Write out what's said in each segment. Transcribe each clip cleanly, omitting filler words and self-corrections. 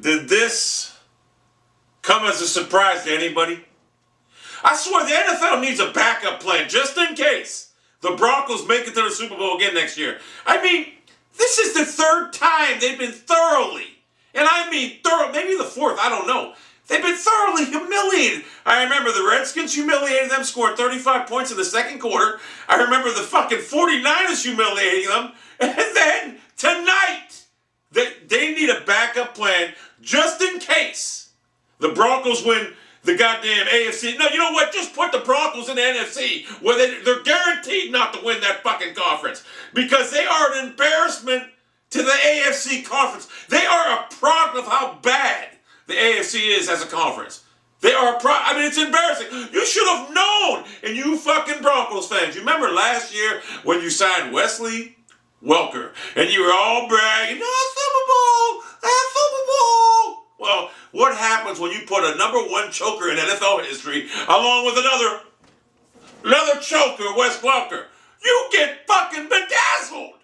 Did this come as a surprise to anybody? I swear the NFL needs a backup plan just in case the Broncos make it to the Super Bowl again next year. I mean, this is the third time they've been thoroughly, and I mean thorough, maybe the fourth, I don't know. They've been thoroughly humiliated. I remember the Redskins humiliated them, scored 35 points in the second quarter. I remember the fucking 49ers humiliating them. And then tonight, they need a backup plan just in case the Broncos win the goddamn AFC. No, you know what? Just put the Broncos in the NFC where they're guaranteed not to win that fucking conference because they are an embarrassment to the AFC conference. They are a product of how bad the AFC is as a conference. They are I mean, it's embarrassing. You should have known. And you fucking Broncos fans, you remember last year when you signed Wesley Welker and you were all bragging, Super Bowl, Super Bowl. Well, what happens when you put a #1 choker in NFL history along with another choker, Wes Welker? You get fucking bedazzled.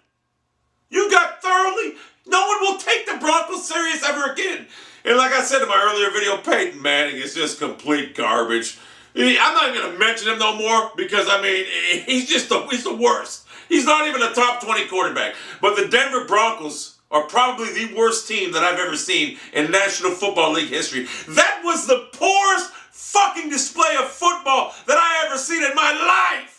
You got thoroughly. No one will take the Broncos serious ever again. And like I said in my earlier video, Peyton Manning is just complete garbage. I'm not even going to mention him no more because, I mean, he's the worst. He's not even a top 20 quarterback. But the Denver Broncos are probably the worst team that I've ever seen in National Football League history. That was the poorest fucking display of football that I ever seen in my life.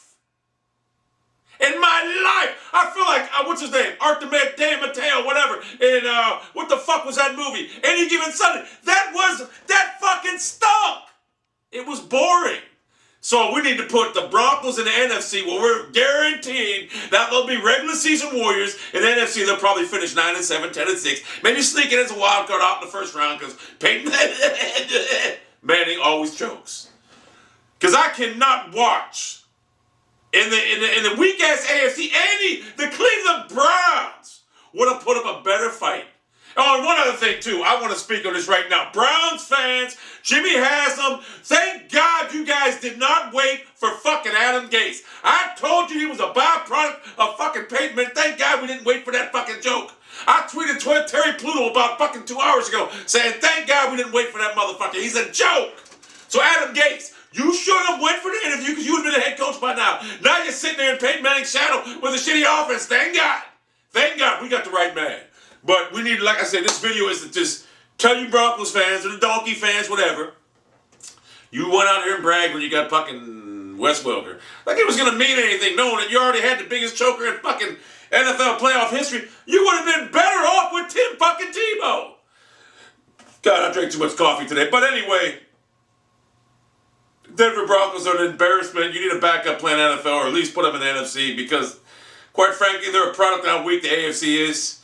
In my life, I feel like, what's his name? Artemio Mateo, whatever. And what the fuck was that movie? Any Given Sunday. That fucking stunk. It was boring. So we need to put the Broncos in the NFC where we're guaranteed that they'll be regular season warriors. In the NFC, they'll probably finish 9-7, 10-6. Maybe sneak in as a wild card out in the first round because Peyton Manning always chokes. Because I cannot watch in the weak ass AFC, the Cleveland Browns would have put up a better fight. Oh, and one other thing too, I want to speak on this right now. Browns fans, Jimmy Haslam, thank God you guys did not wait for fucking Adam Gase. I told you he was a byproduct of fucking Peyton Manning. Thank God we didn't wait for that fucking joke. I tweeted Terry Pluto about fucking 2 hours ago saying thank God we didn't wait for that motherfucker. He's a joke. So Adam Gase, you should have went for the interview because you would have been the head coach by now. Now you're sitting there in Peyton Manning's shadow with a shitty offense. Thank God. Thank God we got the right man. But we need, like I said, this video is to just tell you Broncos fans or the Donkey fans, whatever. You went out here and bragged when you got fucking Wes Welker. Like it was going to mean anything, knowing that you already had the biggest choker in fucking NFL playoff history. You would have been better off with Tim fucking Tebow. God, I drank too much coffee today. But anyway, Denver Broncos are an embarrassment. You need a backup plan NFL or at least put them in the NFC because, quite frankly, they're a product of how weak the AFC is.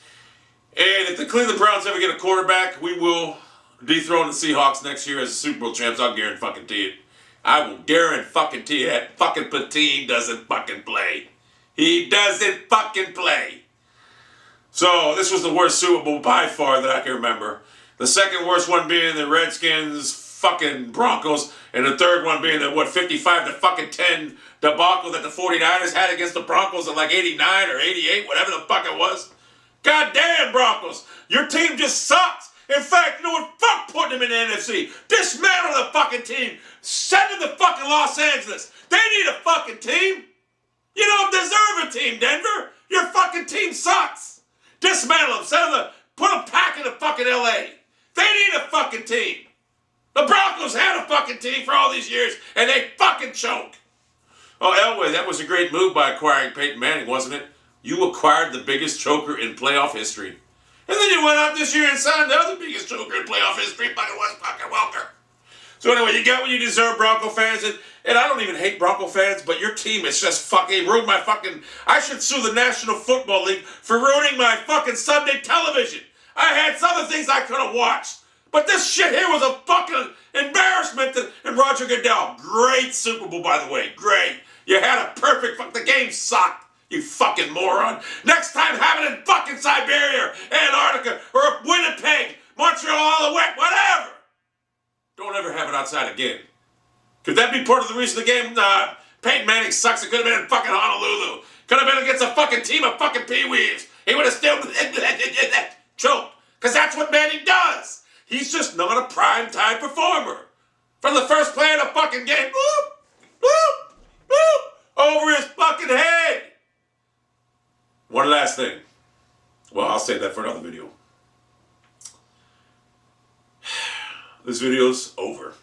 And if the Cleveland Browns ever get a quarterback, we will dethrone the Seahawks next year as Super Bowl champs. I'll guarantee it. I will guarantee that fucking Patine doesn't fucking play. He doesn't fucking play. So this was the worst Super Bowl by far that I can remember. The second worst one being the Redskins fucking Broncos, and the third one being the 55-10 debacle that the 49ers had against the Broncos in like 89 or 88, whatever the fuck it was. Goddamn Broncos, your team just sucks. In fact, you know what? Fuck putting them in the NFC. Dismantle the fucking team. Send them to fucking Los Angeles. They need a fucking team. You don't deserve a team, Denver. Your fucking team sucks. Dismantle them. Send them put them back into fucking LA. They need a fucking team. The Broncos had a fucking team for all these years, and they fucking choke. Oh, Elway, that was a great move by acquiring Peyton Manning, wasn't it? You acquired the biggest choker in playoff history. And then you went out this year and signed the other biggest choker in playoff history, fucking Wes fucking Welker. So anyway, you got what you deserve, Bronco fans. And I don't even hate Bronco fans, but your team is just fucking ruined my fucking... I should sue the National Football League for ruining my fucking Sunday television. I had some other things I could have watched. But this shit here was a fucking embarrassment. And Roger Goodell, great Super Bowl, by the way. Great. You had a perfect... The game sucked. You fucking moron. Next time, have it in fucking Siberia, Antarctica, or Winnipeg, Montreal, whatever. Don't ever have it outside again. Could that be part of the reason the game, Peyton Manning sucks? It could have been in fucking Honolulu. Could have been against a fucking team of fucking peewees. He would have still choked. Because that's what Manning does. He's just not a prime-time performer. From the first play of the fucking game, boop, boop, boop, over his fucking head. One last thing. Well, I'll save that for another video. This video's over.